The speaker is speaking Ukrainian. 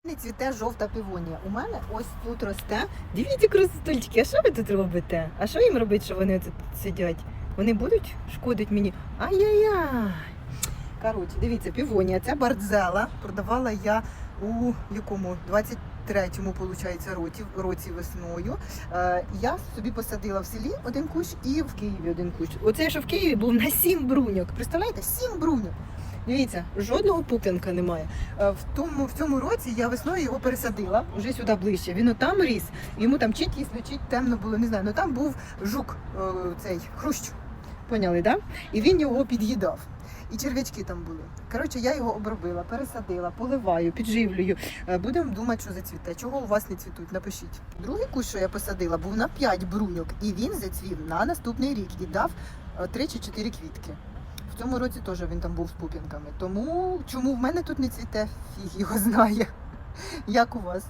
Не цвіте жовта півонія. У мене ось тут росте. Дивіться, красотульчики, а що ви тут робите? А що їм робити, що вони тут сидять? Вони будуть шкодити мені? Ай-яй-яй! Коротше, дивіться, півонія. Це бардзела. Продавала я у якому? 23-му, виходить, році весною. Я собі посадила в селі один кущ і в Києві один кущ. Оце, що в Києві був на 7 бруньок. Представляєте? 7 бруньок. Дивіться, жодного пуп'янка немає. В цьому році я весною його пересадила, вже сюди ближче. Він отам ріс, йому там чи тісно, чи темно було, не знаю. Ну там був жук, цей хрущ. Поняли, так? Да? І він його під'їдав. І черв'ячки там були. Коротше, я його обробила, пересадила, поливаю, підживлюю. Будемо думати, що зацвіте. Чого у вас не цвітуть? Напишіть. Другий кущ, що я посадила, був на 5 бруньок. І він зацвів на наступний рік і дав 3 чи 4 квітки. В цьому році теж він там був з пуп'янками. Тому чому в мене тут не цвіте, фіг його знає. Як у вас?